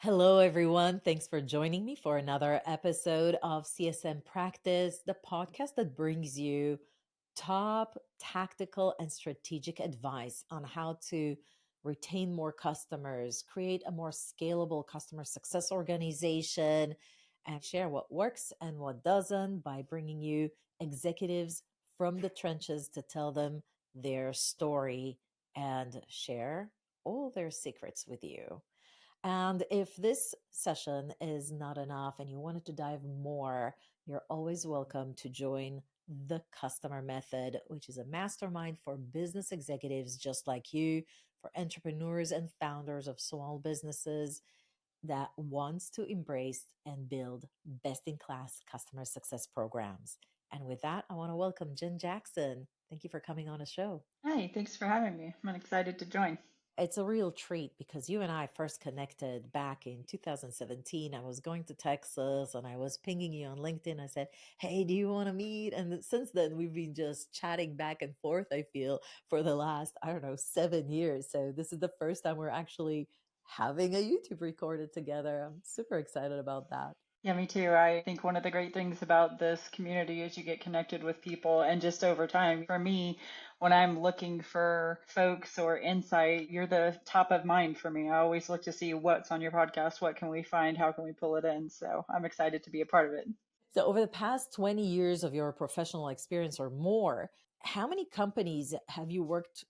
Hello, everyone. Thanks for joining me for another episode of CSM Practice, the podcast that brings you top tactical and strategic advice on how to retain more customers, create a more scalable customer success organization, and share what works and what doesn't by bringing you executives from the trenches to tell them their story and share all their secrets with you. And if this session is not enough and you wanted to dive more, you're always welcome to join the Customer Method, which is a mastermind for business executives just like you, for entrepreneurs and founders of small businesses that wants to embrace and build best-in-class customer success programs. And with that, I want to welcome Jen Jackson. Thank you for coming on the show. Hi, thanks for having me. I'm excited to join. It's a real treat because you and I first connected back in 2017. I was going to Texas and I was pinging you on LinkedIn. I said, "Hey, do you want to meet?" And since then, we've been just chatting back and forth, I feel, for the last, 7 years. So this is the first time we're actually having a YouTube recorded together. I'm super excited about that. Yeah, me too. I think one of the great things about this community is you get connected with people, and just over time, for me, when I'm looking for folks or insight, you're the top of mind for me. I always look to see what's on your podcast, what can we find, how can we pull it in. So I'm excited to be a part of it. So, over the past 20 years of your professional experience or more, how many companies have you worked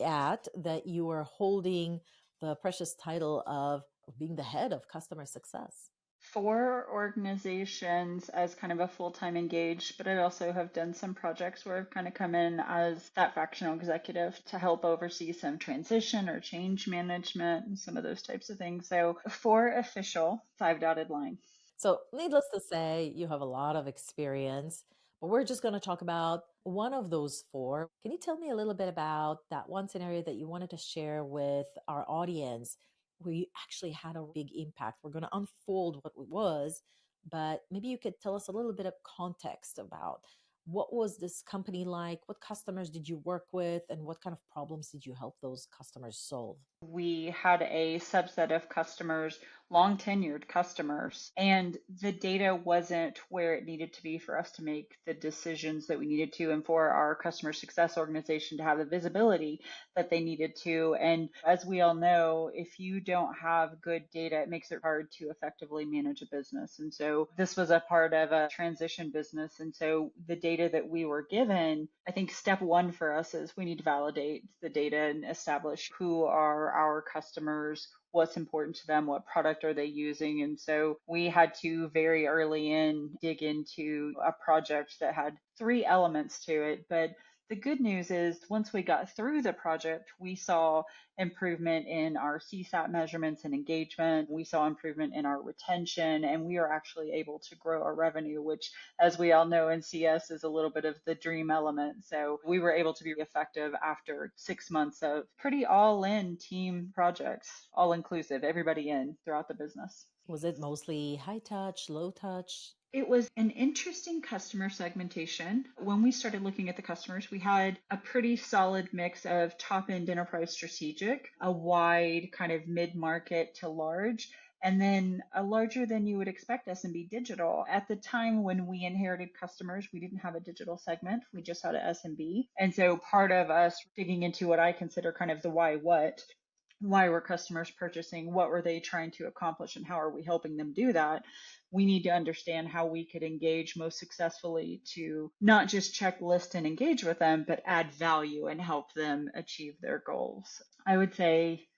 at that you are holding the precious title of being the head of customer success? For organizations as kind of a full-time engaged, but I also have done some projects where I've kind of come in as that fractional executive to help oversee some transition or change management and some of those types of things. So for official, 5 dotted line. So, needless to say, you have a lot of experience, but we're just going to talk about one of those four. Can you tell me a little bit about that one scenario that you wanted to share with our audience where you actually had a big impact? We're going to unfold what it was, but maybe you could tell us a little bit of context about what was this company like? What customers did you work with? And what kind of problems did you help those customers solve? We had a subset of customers, long tenured customers, and the data wasn't where it needed to be for us to make the decisions that we needed to, and for our customer success organization to have the visibility that they needed to. And as we all know, if you don't have good data, it makes it hard to effectively manage a business. And so this was a part of a transition business. And so the data that we were given, I think step one for us is we need to validate the data and establish who are our customers, what's important to them, what product are they using. And so we had to very early in dig into a project that had 3 elements to it. But the good news is once we got through the project, we saw improvement in our CSAT measurements and engagement. We saw improvement in our retention, and we are actually able to grow our revenue, which, as we all know in CS, is a little bit of the dream element. So we were able to be effective after 6 months of pretty all-in team projects, all inclusive, everybody in throughout the business. Was it mostly high touch, low touch? It was an interesting customer segmentation. When we started looking at the customers, we had a pretty solid mix of top end enterprise strategic, a wide kind of mid market to large, and then a larger than you would expect SMB digital. At the time when we inherited customers, we didn't have a digital segment, we just had an SMB. And so part of us digging into what I consider kind of the why were customers purchasing, what were they trying to accomplish, and how are we helping them do that? We need to understand how we could engage most successfully to not just checklist and engage with them, but add value and help them achieve their goals. I would say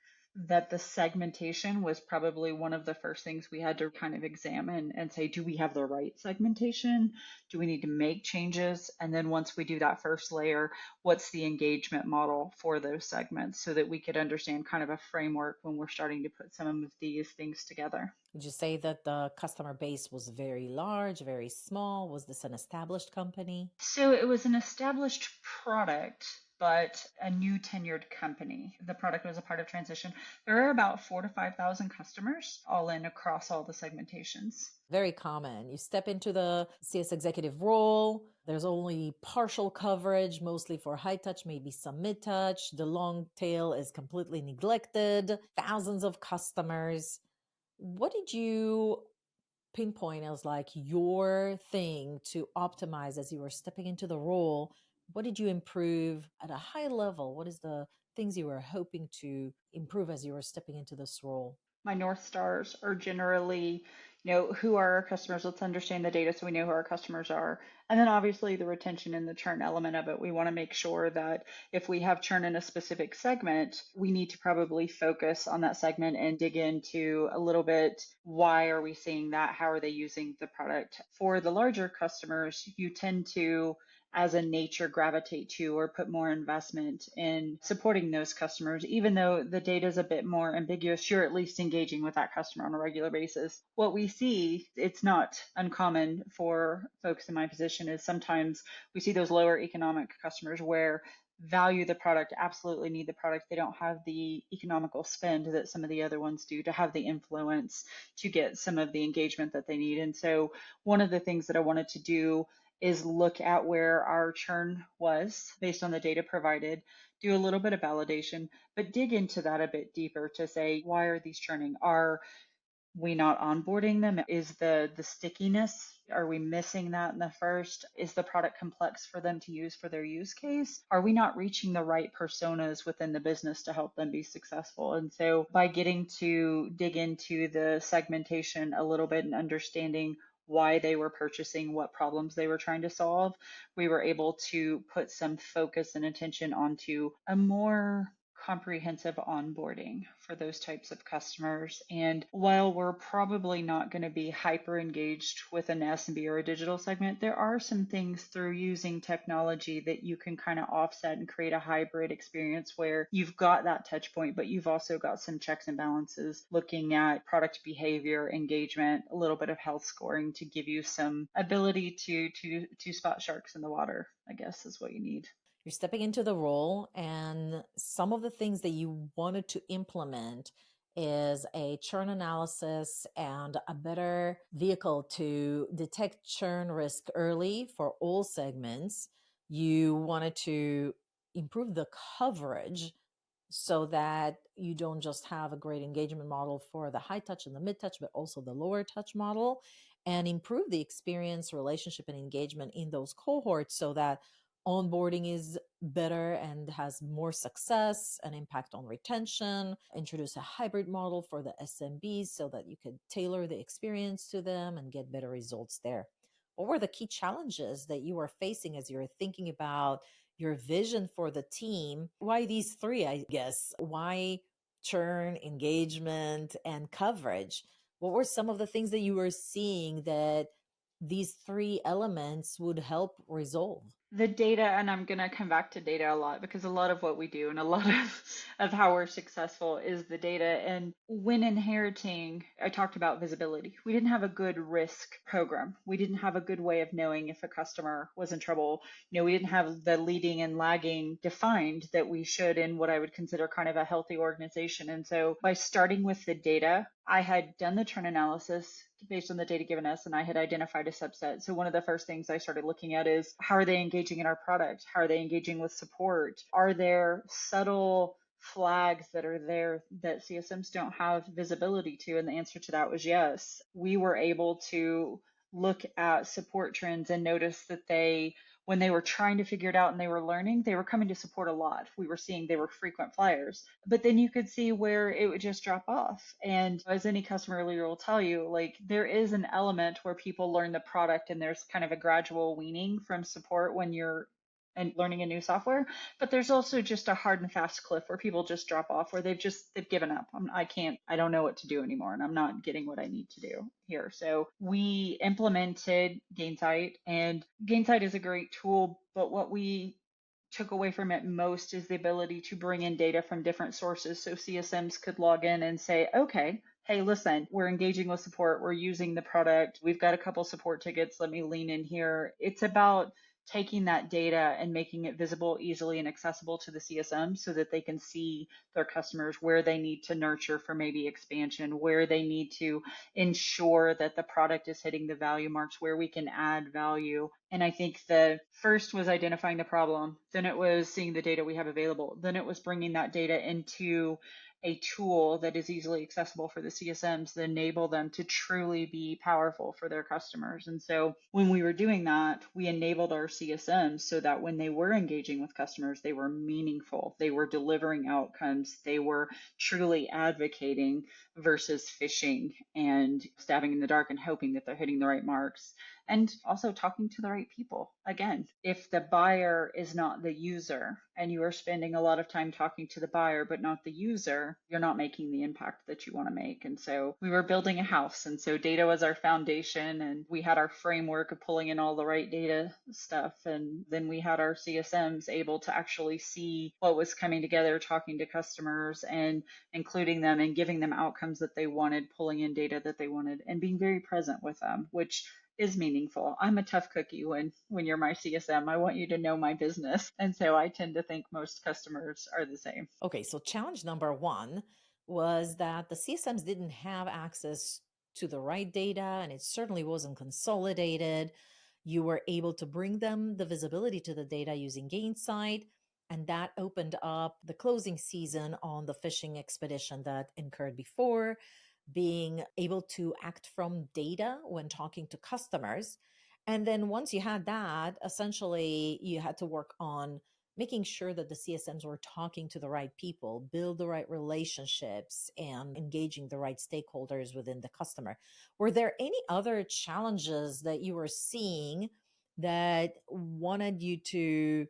that the segmentation was probably one of the first things we had to kind of examine and say, do we have the right segmentation? Do we need to make changes? And then once we do that first layer, what's the engagement model for those segments so that we could understand kind of a framework when we're starting to put some of these things together. Would you say that the customer base was very large, very small? Was this an established company? So it was an established product, but a new tenured company. The product was a part of transition. There are about 4,000 to 5,000 customers all in across all the segmentations. Very common. You step into the CS executive role. There's only partial coverage, mostly for high touch, maybe some mid touch. The long tail is completely neglected. Thousands of customers. What did you pinpoint as like your thing to optimize as you were stepping into the role? What did you improve at a high level? What is the things you were hoping to improve as you were stepping into this role? My North Stars are generally, who are our customers? Let's understand the data so we know who our customers are. And then obviously the retention and the churn element of it. We want to make sure that if we have churn in a specific segment, we need to probably focus on that segment and dig into a little bit, why are we seeing that? How are they using the product? For the larger customers, you tend to, as a nature, gravitate to or put more investment in supporting those customers. Even though the data is a bit more ambiguous, you're at least engaging with that customer on a regular basis. What we see, it's not uncommon for folks in my position, is sometimes we see those lower economic customers where value the product, absolutely need the product. They don't have the economical spend that some of the other ones do to have the influence to get some of the engagement that they need. And so one of the things that I wanted to do is look at where our churn was based on the data provided, do a little bit of validation, but dig into that a bit deeper to say, why are these churning? Are we not onboarding them? Is the stickiness, are we missing that in the first? Is the product complex for them to use for their use case? Are we not reaching the right personas within the business to help them be successful? And so by getting to dig into the segmentation a little bit and understanding why they were purchasing, what problems they were trying to solve, we were able to put some focus and attention onto a more comprehensive onboarding for those types of customers. And while we're probably not going to be hyper engaged with an SMB or a digital segment, there are some things through using technology that you can kind of offset and create a hybrid experience where you've got that touch point, but you've also got some checks and balances looking at product behavior, engagement, a little bit of health scoring to give you some ability to spot sharks in the water, I guess is what you need. You're stepping into the role, and some of the things that you wanted to implement is a churn analysis and a better vehicle to detect churn risk early for all segments. You wanted to improve the coverage so that you don't just have a great engagement model for the high touch and the mid touch, but also the lower touch model, and improve the experience, relationship, and engagement in those cohorts so that onboarding is better and has more success and impact on retention. Introduce a hybrid model for the SMBs so that you could tailor the experience to them and get better results there. What were the key challenges that you were facing as you were thinking about your vision for the team? Why these three, I guess? Why churn, engagement, and coverage? What were some of the things that you were seeing that these three elements would help resolve? The data, and I'm going to come back to data a lot because a lot of what we do and a lot of how we're successful is the data. And when inheriting, I talked about visibility. We didn't have a good risk program. We didn't have a good way of knowing if a customer was in trouble. We didn't have the leading and lagging defined that we should in what I would consider kind of a healthy organization. And so by starting with the data, I had done the churn analysis based on the data given us, and I had identified a subset. So one of the first things I started looking at is, how are they engaging in our product? How are they engaging with support? Are there subtle flags that are there that CSMs don't have visibility to? And the answer to that was yes. We were able to look at support trends and notice that when they were trying to figure it out and they were learning, they were coming to support a lot. We were seeing they were frequent flyers, but then you could see where it would just drop off. And as any customer leader will tell you, like, there is an element where people learn the product and there's kind of a gradual weaning from support when you're and learning a new software, but there's also just a hard and fast cliff where people just drop off, where they've given up. I don't know what to do anymore, and I'm not getting what I need to do here. So we implemented Gainsight, and Gainsight is a great tool, but what we took away from it most is the ability to bring in data from different sources. So CSMs could log in and say, okay, hey, listen, we're engaging with support. We're using the product. We've got a couple support tickets. Let me lean in here. It's about taking that data and making it visible, easily, and accessible to the CSM so that they can see their customers, where they need to nurture for maybe expansion, where they need to ensure that the product is hitting the value marks, where we can add value. And I think the first was identifying the problem, then it was seeing the data we have available, then it was bringing that data into a tool that is easily accessible for the CSMs that enable them to truly be powerful for their customers. And so when we were doing that, we enabled our CSMs so that when they were engaging with customers, they were meaningful, they were delivering outcomes, they were truly advocating versus fishing and stabbing in the dark and hoping that they're hitting the right marks. And also talking to the right people. Again, if the buyer is not the user and you are spending a lot of time talking to the buyer but not the user, you're not making the impact that you want to make. And so we were building a house. And so data was our foundation, and we had our framework of pulling in all the right data stuff. And then we had our CSMs able to actually see what was coming together, talking to customers and including them and giving them outcomes that they wanted, pulling in data that they wanted, and being very present with them, which is meaningful. I'm a tough cookie when you're my CSM. I want you to know my business. And so I tend to think most customers are the same. Okay, so challenge number one was that the CSMs didn't have access to the right data, and it certainly wasn't consolidated. You were able to bring them the visibility to the data using Gainsight, and that opened up the closing season on the fishing expedition that incurred before, being able to act from data when talking to customers. And then once you had that, essentially you had to work on making sure that the CSMs were talking to the right people, build the right relationships, and engaging the right stakeholders within the customer. Were there any other challenges that you were seeing that wanted you to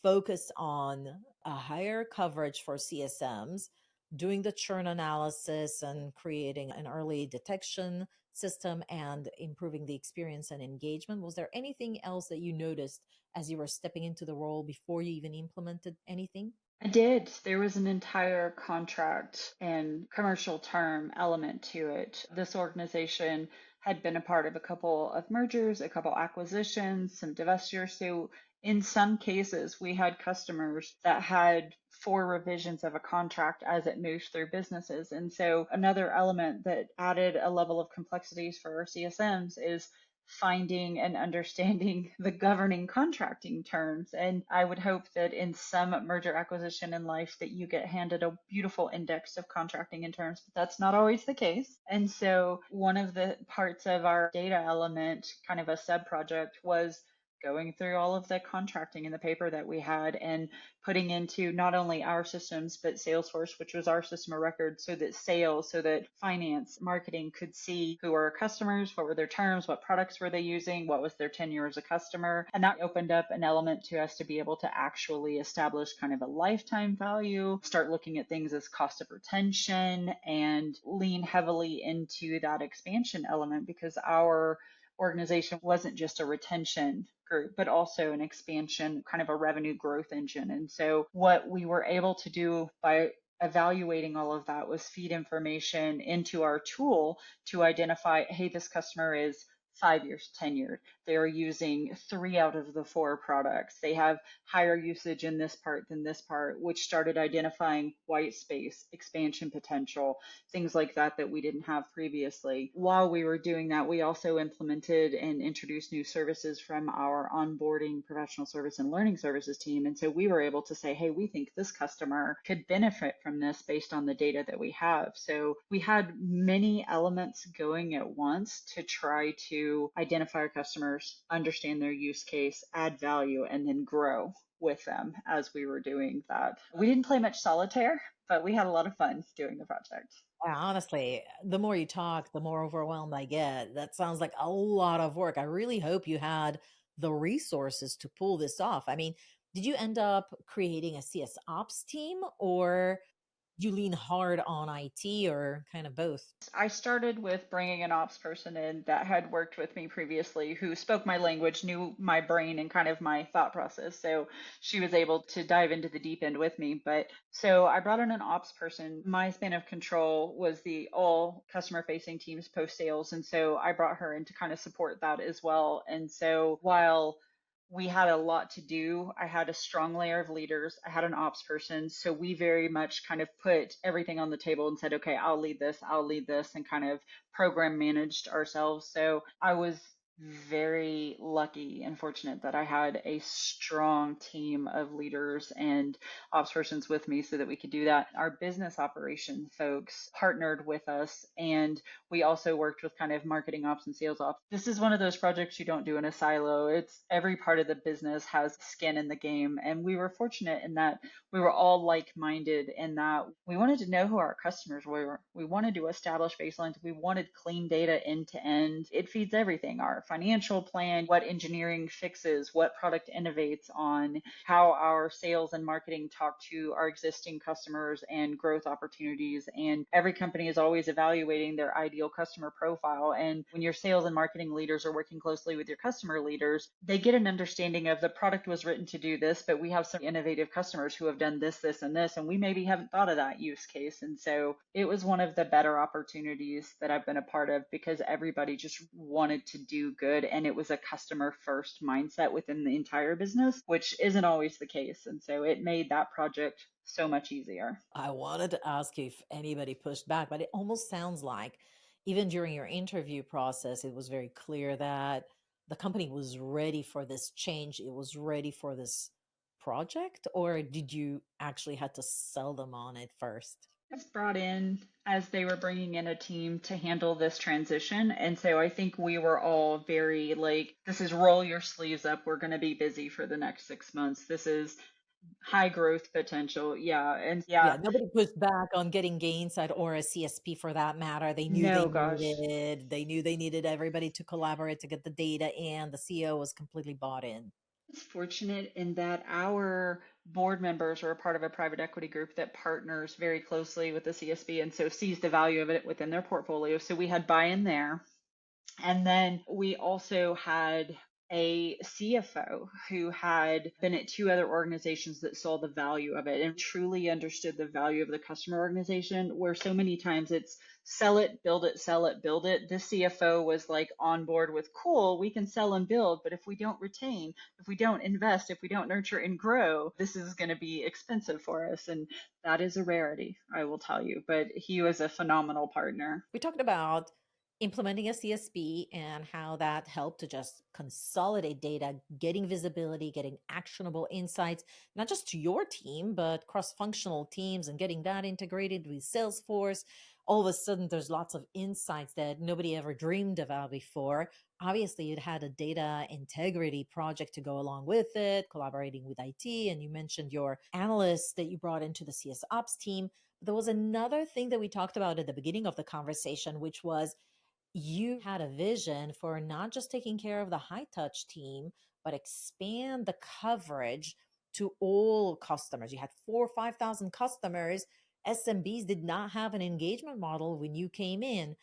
focus on a higher coverage for CSMs, doing the churn analysis and creating an early detection system and improving the experience and engagement? Was there anything else that you noticed as you were stepping into the role before you even implemented anything? I did. There was an entire contract and commercial term element to it. This organization had been a part of a couple of mergers, a couple acquisitions, some divestitures. So in some cases, we had customers that had four revisions of a contract as it moved through businesses. And so another element that added a level of complexities for our CSMs is finding and understanding the governing contracting terms. And I would hope that in some merger acquisition in life that you get handed a beautiful index of contracting and terms, but that's not always the case. And so one of the parts of our data element, kind of a sub project, was going through all of the contracting in the paper that we had and putting into not only our systems, but Salesforce, which was our system of record, so that sales, so that finance, marketing could see who were our customers, what were their terms, what products were they using, what was their tenure as a customer. And that opened up an element to us to be able to actually establish kind of a lifetime value, start looking at things as cost of retention, and lean heavily into that expansion element, because our organization wasn't just a retention group, but also an expansion, kind of a revenue growth engine. And so what we were able to do by evaluating all of that was feed information into our tool to identify, hey, this customer is 5 years tenured. They're using 3 out of the 4 products. They have higher usage in this part than this part, which started identifying white space, expansion potential, things like that that we didn't have previously. While we were doing that, we also implemented and introduced new services from our onboarding, professional service, and learning services team. And so we were able to say, hey, we think this customer could benefit from this based on the data that we have. So we had many elements going at once to try to identify our customers, understand their use case, add value, and then grow with them as we were doing that. We didn't play much solitaire, but we had a lot of fun doing the project. Yeah, honestly, the more you talk, the more overwhelmed I get. That sounds like a lot of work. I really hope you had the resources to pull this off. I mean, did you end up creating a CS ops team, or you lean hard on IT, or kind of both? I started with bringing an ops person in that had worked with me previously, who spoke my language, knew my brain and kind of my thought process. So she was able to dive into the deep end with me. But so I brought in an ops person. My span of control was the all customer facing teams post sales. And so I brought her in to kind of support that as well. And so while we had a lot to do. I had a strong layer of leaders. I had an ops person. So we very much kind of put everything on the table and said, okay, I'll lead this, and kind of program managed ourselves. So I was very lucky and fortunate that I had a strong team of leaders and ops persons with me so that we could do that. Our business operation folks partnered with us, and we also worked with kind of marketing ops and sales ops. This is one of those projects you don't do in a silo. It's every part of the business has skin in the game. And we were fortunate in that we were all like-minded in that we wanted to know who our customers were. We wanted to establish baselines. We wanted clean data end to end. It feeds everything, our financial plan, what engineering fixes, what product innovates on, how our sales and marketing talk to our existing customers and growth opportunities. And every company is always evaluating their ideal customer profile. And when your sales and marketing leaders are working closely with your customer leaders, they get an understanding of the product was written to do this, but we have some innovative customers who have done this, this, and this, and we maybe haven't thought of that use case. And so it was one of the better opportunities that I've been a part of because everybody just wanted to do good. And it was a customer first mindset within the entire business, which isn't always the case. And so it made that project so much easier. I wanted to ask you if anybody pushed back, but it almost sounds like even during your interview process, it was very clear that the company was ready for this change. It was ready for this project, or did you actually had to sell them on it first? Was brought in as they were bringing in a team to handle this transition. And so I think we were all very like, this is roll your sleeves up. We're going to be busy for the next 6 months. This is high growth potential. Yeah. And yeah, Yeah, nobody pushed back on getting Gainsight or a CSP for that matter. no, gosh. They needed everybody to collaborate to get the data in. The CEO was completely bought in. It's fortunate in that our board members are a part of a private equity group that partners very closely with the CSB and so sees the value of it within their portfolio. So we had buy-in there. And then we also had a CFO who had been at two other organizations that saw the value of it and truly understood the value of the customer organization, where so many times it's sell it, build it, sell it, build it. The CFO was like on board with cool, we can sell and build, but if we don't retain, if we don't invest, if we don't nurture and grow, this is going to be expensive for us. And that is a rarity, I will tell you. But he was a phenomenal partner. We talked about implementing a CSP and how that helped to just consolidate data, getting visibility, getting actionable insights, not just to your team, but cross functional teams and getting that integrated with Salesforce. All of a sudden, there's lots of insights that nobody ever dreamed about before. Obviously, it had a data integrity project to go along with it, collaborating with IT. And you mentioned your analysts that you brought into the CS Ops team. There was another thing that we talked about at the beginning of the conversation, which was you had a vision for not just taking care of the high touch team, but expand the coverage to all customers. You had 4 or 5,000 customers. SMBs did not have an engagement model when you came in.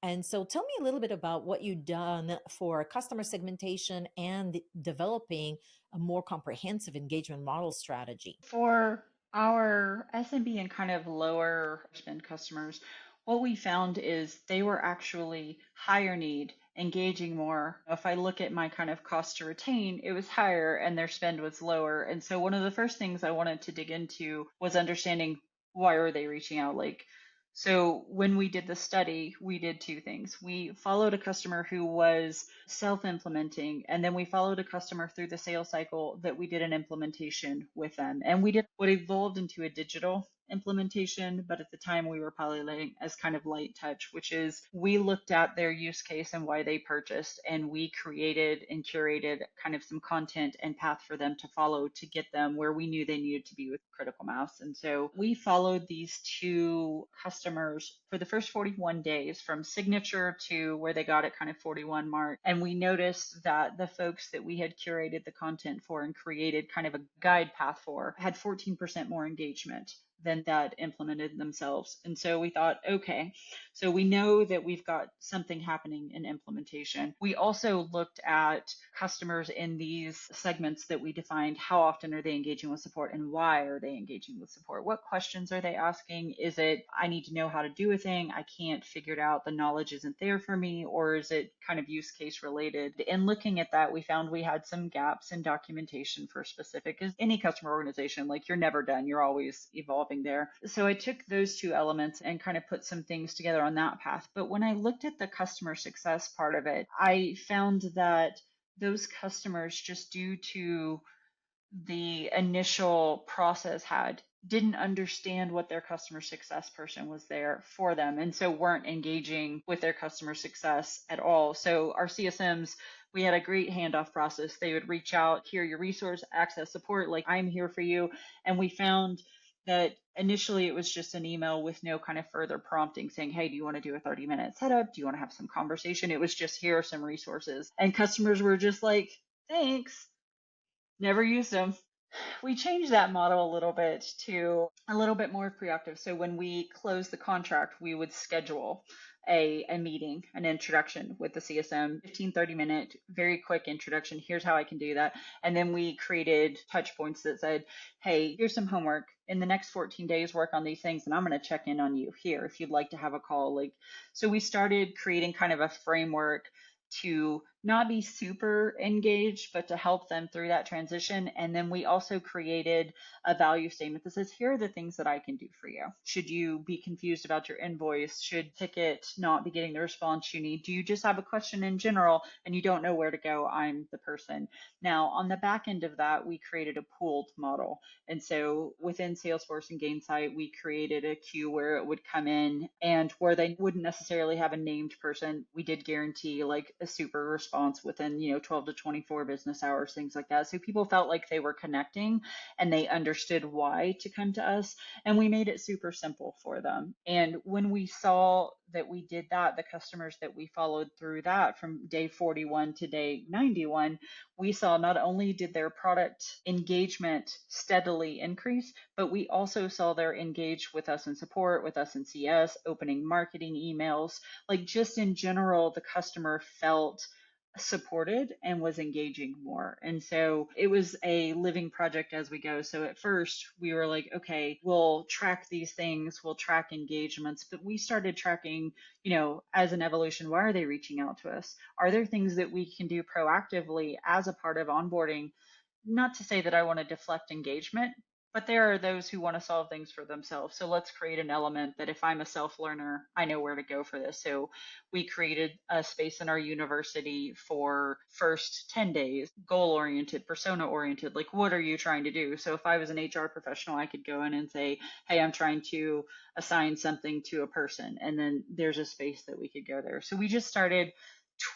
And so tell me a little bit about what you've done for customer segmentation and developing a more comprehensive engagement model strategy. For our SMB and kind of lower spend customers, what we found is they were actually higher need, engaging more. If I look at my kind of cost to retain, it was higher and their spend was lower. And so one of the first things I wanted to dig into was understanding why are they reaching out? Like, so when we did the study, we did two things. We followed a customer who was self-implementing, and then we followed a customer through the sales cycle that we did an implementation with them. And we did what evolved into a digital implementation, but at the time we were piloting as kind of light touch, which is we looked at their use case and why they purchased, and we created and curated kind of some content and path for them to follow to get them where we knew they needed to be with critical mass. And so we followed these two customers for the first 41 days from signature to where they got at kind of 41 mark. And we noticed that the folks that we had curated the content for and created kind of a guide path for had 14% more engagement than that implemented themselves. And so we thought, okay, so we know that we've got something happening in implementation. We also looked at customers in these segments that we defined. How often are they engaging with support and why are they engaging with support? What questions are they asking? Is it, I need to know how to do a thing, I can't figure it out, the knowledge isn't there for me, or is it kind of use case related? In looking at that, we found we had some gaps in documentation for specific, as any customer organization, like you're never done, you're always evolving developing there. So I took those two elements and kind of put some things together on that path. But when I looked at the customer success part of it, I found that those customers, just due to the initial process had, didn't understand what their customer success person was there for them, and so weren't engaging with their customer success at all. So our CSMs, we had a great handoff process. They would reach out, here your resource, access support, like I'm here for you. And we found that initially it was just an email with no kind of further prompting saying, hey, do you want to do a 30-minute setup? Do you want to have some conversation? It was just, here are some resources. And customers were just like, thanks, never used them. We changed that model a little bit to a little bit more proactive. So when we closed the contract, we would schedule a meeting, an introduction with the CSM, 15, 30-minute, very quick introduction. Here's how I can do that. And then we created touch points that said, hey, here's some homework. In the next 14 days, work on these things, and I'm going to check in on you here if you'd like to have a call. Like, so we started creating kind of a framework to not be super engaged, but to help them through that transition. And then we also created a value statement that says, here are the things that I can do for you. Should you be confused about your invoice? Should ticket not be getting the response you need? Do you just have a question in general and you don't know where to go? I'm the person. Now, on the back end of that, we created a pooled model. And so within Salesforce and Gainsight, we created a queue where it would come in, and where they wouldn't necessarily have a named person, we did guarantee like a super response within 12 to 24 business hours, things like that. So people felt like they were connecting and they understood why to come to us, and we made it super simple for them. And when we saw that we did that, the customers that we followed through that from day 41 to day 91, we saw not only did their product engagement steadily increase, but we also saw their engage with us in support, with us in CS, opening marketing emails. Like, just in general, the customer felt supported and was engaging more. And so it was a living project as we go. So at first we were like, okay, we'll track these things, we'll track engagements, but we started tracking, as an evolution, why are they reaching out to us? Are there things that we can do proactively as a part of onboarding? Not to say that I want to deflect engagement, but there are those who want to solve things for themselves. So let's create an element that if I'm a self-learner, I know where to go for this. So we created a space in our university for first 10 days, goal-oriented, persona-oriented, like, what are you trying to do? So if I was an HR professional, I could go in and say, hey, I'm trying to assign something to a person. And then there's a space that we could go there. So we just started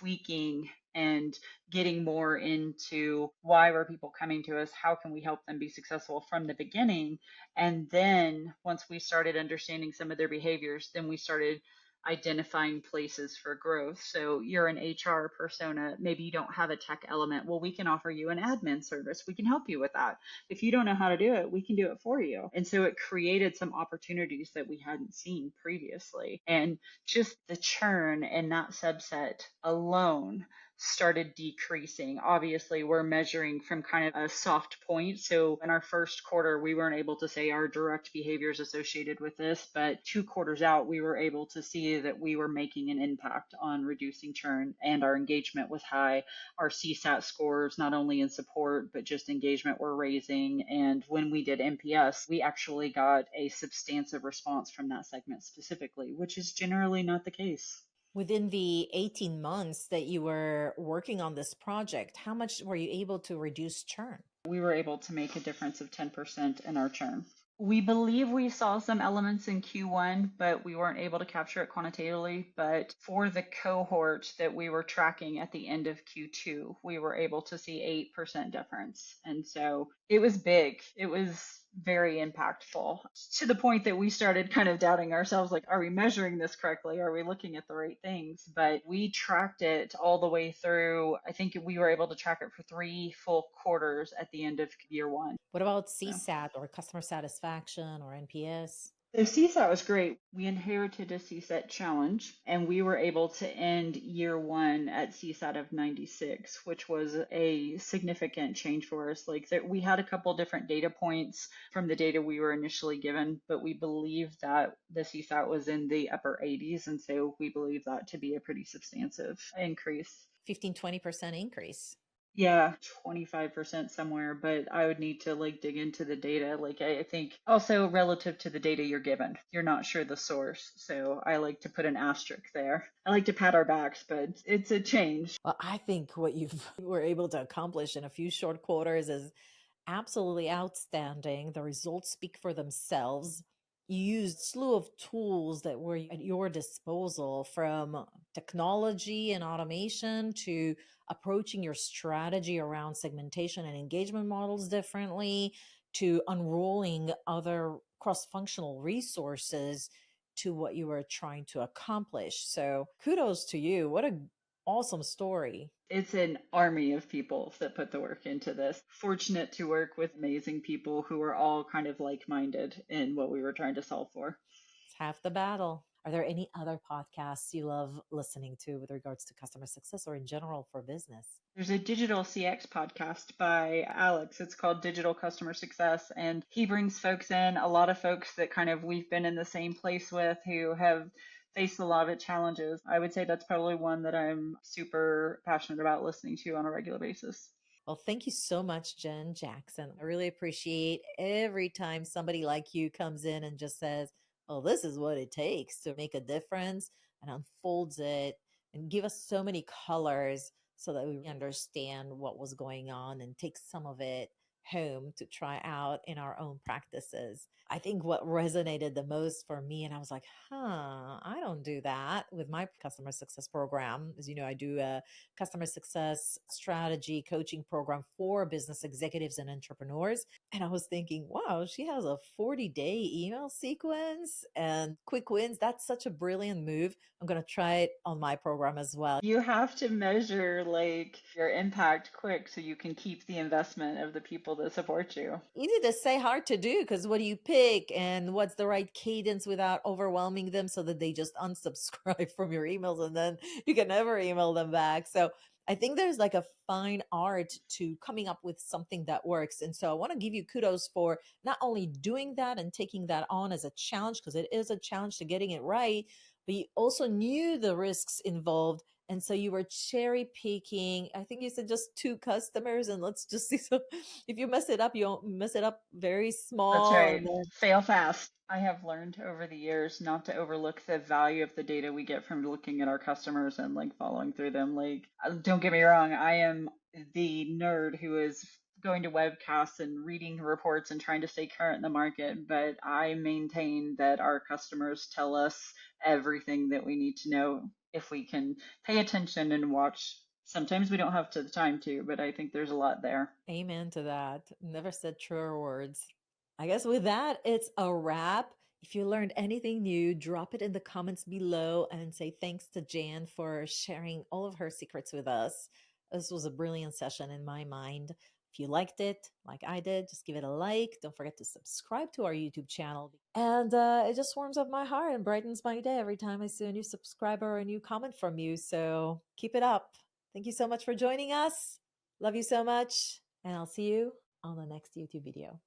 tweaking and getting more into why were people coming to us, how can we help them be successful from the beginning. And then once we started understanding some of their behaviors, then we started identifying places for growth. So you're an HR persona, maybe you don't have a tech element. Well, we can offer you an admin service. We can help you with that. If you don't know how to do it, we can do it for you. And so it created some opportunities that we hadn't seen previously. And just the churn in that subset alone started decreasing. Obviously, we're measuring from kind of a soft point. So in our first quarter, we weren't able to say our direct behaviors associated with this, but 2 quarters out, we were able to see that we were making an impact on reducing churn, and our engagement was high. Our CSAT scores, not only in support, but just engagement, were raising. And when we did NPS, we actually got a substantive response from that segment specifically, which is generally not the case. Within the 18 months that you were working on this project, how much were you able to reduce churn? We were able to make a difference of 10% in our churn. We believe we saw some elements in Q1, but we weren't able to capture it quantitatively. But for the cohort that we were tracking at the end of Q2, we were able to see 8% difference. And so it was big. It was very impactful, to the point that we started kind of doubting ourselves, like, are we measuring this correctly? Are we looking at the right things? But we tracked it all the way through. I think we were able to track it for 3 full quarters at the end of year 1. What about So. CSAT or customer satisfaction or NPS? The CSAT was great. We inherited a CSAT challenge, and we were able to end year 1 at CSAT of 96, which was a significant change for us. Like, we had a couple different data points from the data we were initially given, but we believe that the CSAT was in the upper 80s, and so we believe that to be a pretty substantive increase. 15, 20% increase. Yeah, 25% somewhere, but I would need to like dig into the data. Like I think also relative to the data you're given, you're not sure the source. So I like to put an asterisk there. I like to pat our backs, but it's a change. Well, I think what you were able to accomplish in a few short quarters is absolutely outstanding. The results speak for themselves. You used slew of tools that were at your disposal, from technology and automation to approaching your strategy around segmentation and engagement models differently, to unrolling other cross-functional resources to what you were trying to accomplish. So kudos to you. What a awesome story. It's an army of people that put the work into this. Fortunate to work with amazing people who are all kind of like minded in what we were trying to solve for. It's half the battle. Are there any other podcasts you love listening to with regards to customer success or in general for business? There's a digital CX podcast by Alex. It's called Digital Customer Success. And he brings folks in, a lot of folks that kind of we've been in the same place with who have faced a lot of challenges. I would say that's probably one that I'm super passionate about listening to on a regular basis. Well, thank you so much, Jen Jackson. I really appreciate every time somebody like you comes in and just says, "Oh, this is what it takes to make a difference," and unfolds it and give us so many colors so that we understand what was going on and take some of it home to try out in our own practices. I think what resonated the most for me, and I was like, I don't do that with my customer success program. As you know, I do a customer success strategy coaching program for business executives and entrepreneurs. And I was thinking, wow, she has a 40-day email sequence and quick wins. That's such a brilliant move. I'm going to try it on my program as well. You have to measure like your impact quick so you can keep the investment of the people that support you. Easy to say, hard to do, because what do you pick and what's the right cadence without overwhelming them so that they just unsubscribe from your emails and then you can never email them back. So I think there's like a fine art to coming up with something that works. And so I want to give you kudos for not only doing that and taking that on as a challenge, because it is a challenge to getting it right, but you also knew the risks involved. And so you were cherry picking. I think you said just two customers, and let's just see. So if you mess it up, you don't mess it up very That's small. right. And then, Fail fast. I have learned over the years not to overlook the value of the data we get from looking at our customers and like following through them. Like, don't get me wrong, I am the nerd who is going to webcasts and reading reports and trying to stay current in the market, but I maintain that our customers tell us everything that we need to know if we can pay attention and watch. Sometimes we don't have the time to, but I think there's a lot there. amen to that. Never said truer words. I guess with that, it's a wrap. If you learned anything new, drop it in the comments below and say thanks to Jan for sharing all of her secrets with us. This was a brilliant session in my mind. If you liked it, like I did, just give it a like. Don't forget to subscribe to our YouTube channel. And it just warms up my heart and brightens my day every time I see a new subscriber or a new comment from you. So keep it up. Thank you so much for joining us. Love you so much. And I'll see you on the next YouTube video.